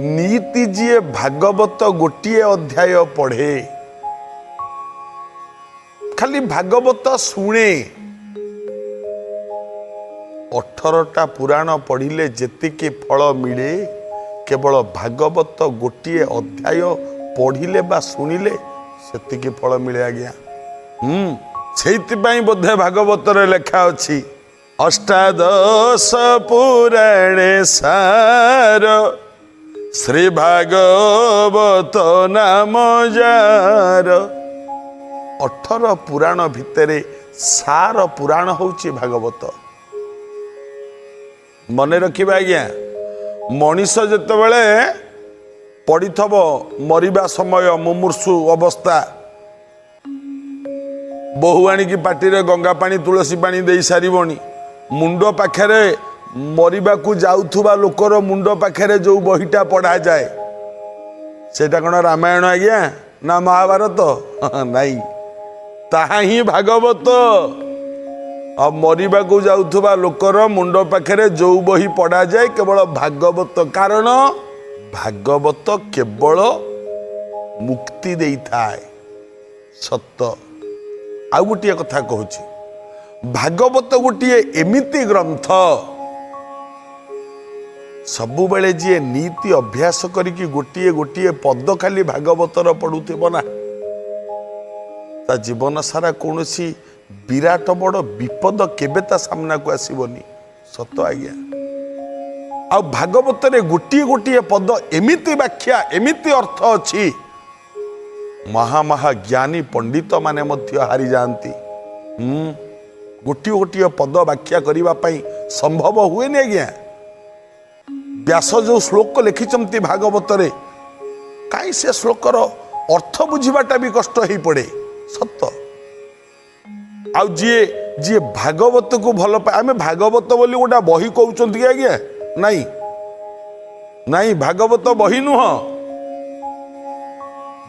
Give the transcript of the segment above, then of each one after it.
नीति जीए भागवत गोटे अध्याय पढ़े खाली भागवत शुणे 18टा पुराण पढ़िले जेतिकी फल मिले केवल भागवत गोटे अध्याय पढ़िले बा शुणिले सेतिकी फल मिले आज्ञा। से बोधे भागवत लेखा अच्छी अष्टादश पुराणे सार श्री भागवत नाम जार। 18 पुराण भितरे सार पुराण होची भागवत। मने रखिबा आज्ञा मनीष जेतेबेले पढ़िथब मरिबा समय मुमूर्षु अवस्था बहु आणिकी पाटिरे गंगा पानी तुलसी पानी दे सारिबनी मुंड पाखरे मरिबाकू जाउथुबा लोकर मुंड पाखरे जो बहीटा पढ़ा जाए सेटा कौन रामायण आज्ञा ना महाभारत नाई ताहा ही भागवत। अब मरिबाकू जाउथुबा लोकर मुंड पाखरे जो बही पढ़ा जाए केवल भागवत। कारण भागवत केवल मुक्ति देई थाए सत्य। आउ गोटे कथा कहूँ भागवत गोटे एमिति ग्रंथ सबुबले जी नीति अभ्यास करिकी गोटे गोटे पद खाली भागवतर पढ़ुथिबो ना ता जीवन सारा कौन सी विराट बड़ विपद केबे ता सामना को आसीबनी सत आज्ञा। आ भागवत रे गोटे गोटे पद एमिति व्याख्या एमिति अर्थ अछि महा ज्ञानी पंडित माने मध्य हारी जाती। गोटे गोटे पद व्याख्या करने पाई संभव हुए नहीं आज्ञा। व्यास जो श्लोक लिखिंट भागवत रे कहीं से श्लोकर अर्थ बुझाटा भी कष्ट हो पड़े सत। आउ जी जी भागवत को भल पाए आम भागवत बोली गोटा बही कहते कि आज्ञा नहीं नहीं भागवत बही नुह।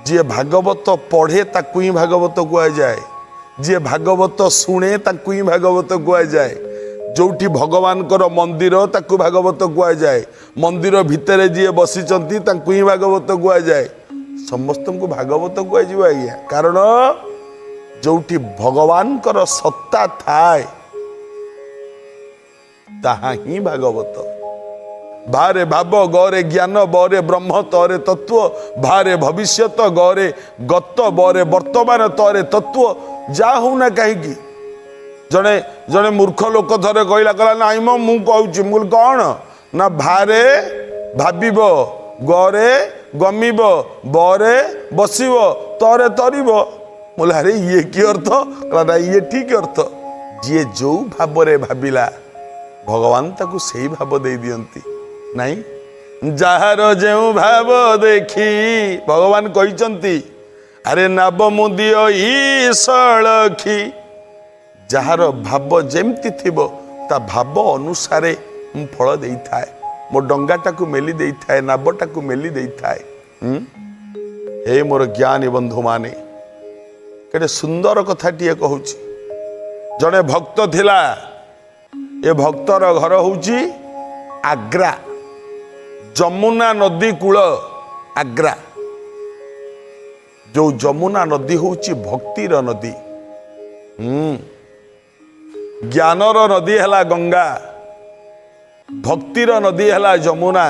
जी भागवत पढ़े ताकू ही भागवत कुआ जाए जी भागवत शुणे ताकू ही भागवत कुआ जाए। जोठी भगवान कर मंदिर ताकू भागवत कुआ जाए मंदिर भितर जी बसीचंती ताकू ही भागवत कुआ जाए समस्त को भागवत कुआ जीव आज्ञा। कारण जोठी भगवान कर सत्ता थाए ताहा ही भागवत। भारे भाव गौरे ज्ञान बरे ब्रह्म तरे तत्व भारे भविष्यत गौरे गत बरे वर्तमान तरे तत्व जा हो ना कहीं जड़े जड़े मूर्ख लोक थरे कहला कहला नाई मो मु कहूँ मुल कौन ना भारे भाविब गौरे गमिब बरे बसिब तरे तरिब बोला अरे ये कि अर्थ कहला ये ठीक अर्थ। जी जो भाव भाविला भगवान ताकू सही भाव दे दियंती नहीं जार जो भाव देखी भगवान कहते अरे नाब मुदिय ईसलखी जार भाव जेमती थिबो ता भाव अनुसारे फल दे थाए मो डंगाटा को मेली दे थाए नाबटा को मेली दे थाए। हे मोर ज्ञानी बंधु माने केटे सुंदर कथाटिए कहूँ जड़े भक्त थिला ए भक्तर घर होउची आग्रा जमुना नदी कूल आग्रा। जो जमुना नदी होउची भक्तिर नदी ज्ञानर नदी है गंगा भक्तिर नदी है जमुना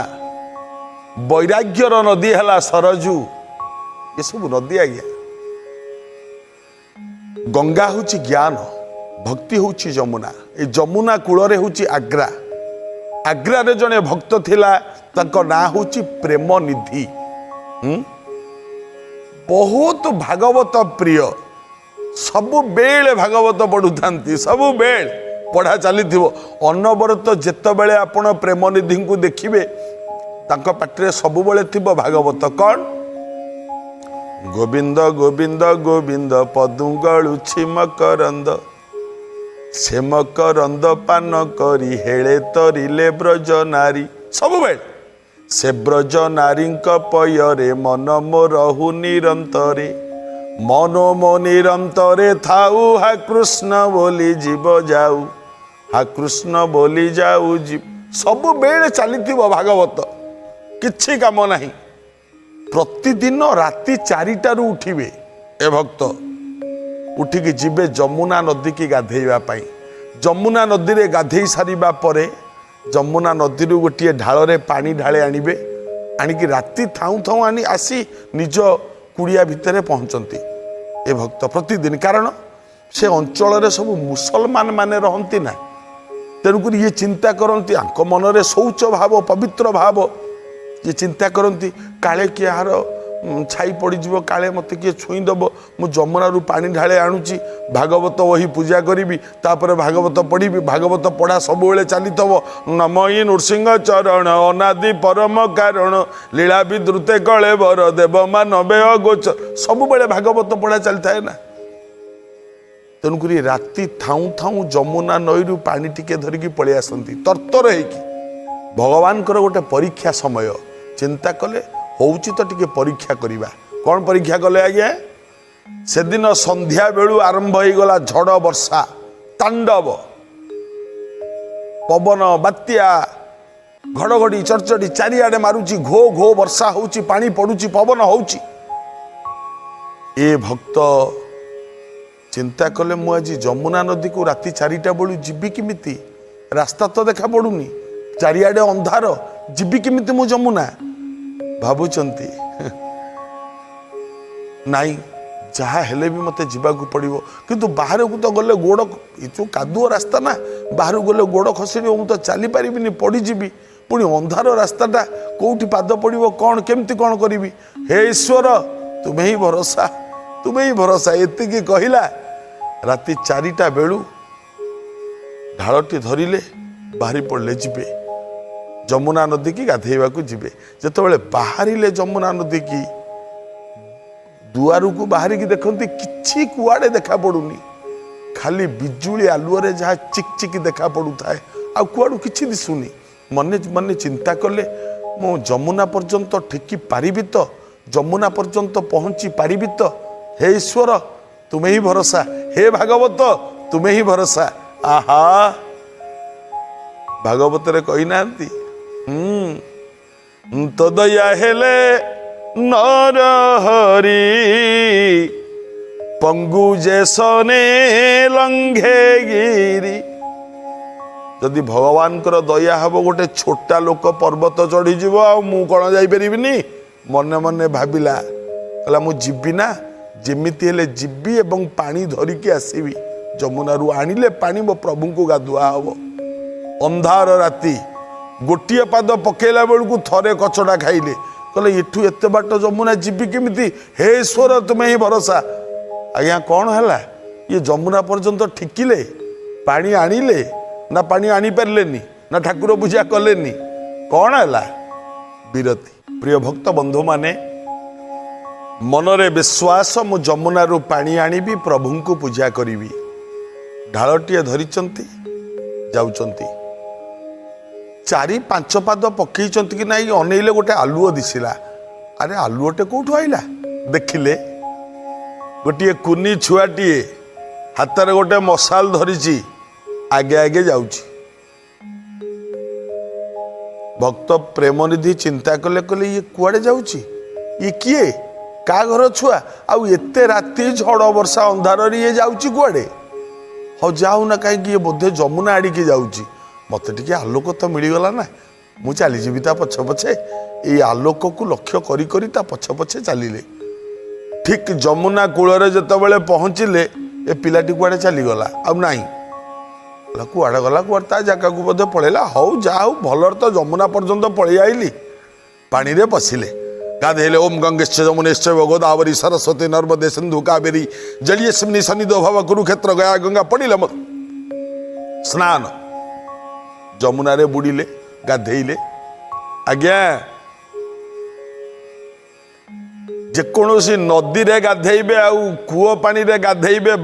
वैराग्यर नदी है सरजू ये सब नदी आज्ञा। गंगा होउची ज्ञान भक्ति होउची जमुना ए जमुना कूल होउची आग्रा। आग्रा रे जने भक्त थिला ताको ना होउची प्रेम निधि बहुत भागवत प्रिय सबु बेले भागवत पढ़ु थांती सबु बेल पढ़ा चली अनवरत जेते बेले आपण प्रेम निधि को देखिबे ताको पाटरे सबु बेले थिबो भागवत कौन गोविंद गोविंद गोविंद पदुगलुछि मकरंद से मकरंद पान करी हेले तरिले ब्रज नारी सब बेल से ब्रज नारी पयरे मन मोरहु निरंतरे मनो मो निरंतरे थाऊ हा कृष्ण बोली जीव जाऊ हा कृष्ण बोली जाऊ जीव सब बेले चली भागवत किछि काम नहीं। प्रतिदिन राति 4टारू उठिबे ए भक्त, उठिकी जिबे जमुना नदी की गाधेइबा पाई। जमुना नदी रे गाधेई सारिबा परे जमुना नदी गोटे ढाଳରେ पानी ढाळे आनिबे। आनिकी राति थाऊ थाऊ आनी आसी निज कुड़िया भितर पहुँचती ए भक्त प्रतिदिन। कारण से अंचल सब मुसलमान माने रहंती ना, तेणुक ये चिंता करती आंक मनरे शौच भाव पवित्र भाव, ये चिंता करती काले किए यार छाई पड़ज काले मत किए छुईदब, मु जमुना पानी ढाळे आणुची भागवत वही पूजा करी तापर भागवत पढ़ी। भागवत पढ़ा सब बेले चली नमयी नृसिंह चरण अनादि परम कारण लीला विद्रुते कले बर देव मानवे अगोचर, सब बेले भागवत पढ़ा चली थाए ना। तेणुक राति थाऊ थाऊ जमुना नईरू पानी टिके धरिकी पलि आसती तरतर होगी। भगवान गोटे परीक्षा समय चिंता कले होउची तो टिके परीक्षा करिबा। कौन परीक्षा कले आज्ञा? से दिन संध्या बेलू आरंभ हो गला झड़ वर्षा तांडव, पवन बात्या घड़घड़ी चरचड़ी चारिआडे मारुची, घो घो वर्षा होउची, पानी पड़ुची, पवन होउची। ए भक्त चिंता कले मु आज जमुना नदी को राति 4टा बेलू जीवी किमिति? रास्ता तो देखा पड़ुनी, चारिआडे अंधार, जीवी किमिति मु जमुना? भावुचंती नाई जहाँ हेले भी मते जीवाकू पड़िबो, किंतु बाहर को तो गले गोड़ जो कादुओ रास्ता ना, बाहर गले गोड़ खसी मु तो चली पारिबिनी, पड़ीजी। पुणी अंधार रास्ताटा कोठी पाद पड़िबो, कौन केमती कौन करिबी? हे ईश्वर तुम्हें ही भरोसा, तुम्हें ही भरोसा। एतिकी कहिला राति 4टा बेलू ढालटी धरिले बाहरी पड़ले जिबे जमुना नदी की गाधेइबाकू जिबे। जेतेबेले बाहरिले जमुना नदी की दुआर को बाहर की देखती किछि कुआड़े देखा पड़ुनी, खाली बिजुली आलुअरे जहाँ चिक देखा पड़ू थाए, आ कुआड़ू किछि दिसुनी। मने मने चिंता कले मो जमुना पर्यंत ठेकी पारिबी तो, जमुना पर्यंत पहुँची पारिबी तो? हे ईश्वर तुम्हें ही भरोसा, हे भागवत तुम्हें ही भरोसा। आहा भागवत रे कही नांती तो दया हेले नर हरि पंगु जैसने लंघे गिरी। जदि भगवान कर दया हब गोटे छोटा लोक पर्वत चढ़ी जीव आ मु कौन जाइपरिबिनी? मने मने भाविला कहला मु जीवी ना, जेमिति हेले जीवी एवं पानी धरिकी आसबि। जमुनारू आनिले पानी मो प्रभु को गाधुआ हब। अंधार राति गोटे पाद पकेला बेलू थरे कचड़ा खाइले, कहले एठू एत बाट जमुना जीवी केमिति? हे ईश्वर तुम्हें ही भरोसा। आज्ञा कौन है? ये जमुना पर्यंत ठिकिले पानी आनिले ना पानी आनी पारलेनी ना ठाकुर पूजा कलेनी? कौन है? विरति। प्रिय भक्त बंधु माने मनरे विश्वास मु जमुनारू पानी आनिबी, प्रभु को पूजा करिबी। ढालटीए धरिचंती जाउचंती, 4-5 पाद पकईचंती कि नाई अनेइले गोटे आलुओ दिसिला। अरे आलुओटे कोठु आइला? देखिले गोटे कुनी छुआटीए हाथ गोटे मशाल धरिची आगे आगे जाउची। भक्त प्रेमनिधि चिंता कले कले ये कुआडे जाउची? ये किए का घर छुआ? आउ एते राति झड़ वर्षा अंधार ये जाउची कुआडे? हो जाऊ ना, कहीं बोधे जमुना आड़िकी जाउची। मत टिके आलोक तो मिलगला ना, मु चलीजी ता पछ पछे। ये आलोक को लक्ष्य करी करी ता पछ पछे चलिले। ठीक जमुना कूल जिते पहुँचले ए पिलाटी कुआडे चलीगला, आउ नाई कुआडे गला, कुआडे ता जगह को बोधे पलैला। हौ जा हौ भलर तो जमुना पर्यंत पलि आइली। पानी रे पशिले, गाधेले। ओम गंगेश्च यमुनेश्च गोदावरी सरस्वती नर्मदे सिंधु कावेरी जलियस्मिन् सन्निधो भव कुरुक्षेत्र गया गंगा। पड़िले स्नान जमुना रे बुड़िले, गाधेइले। आज्ञा जेकोसी नदी रे गाधेइबे आउ कूओ पानी रे गाधेइबे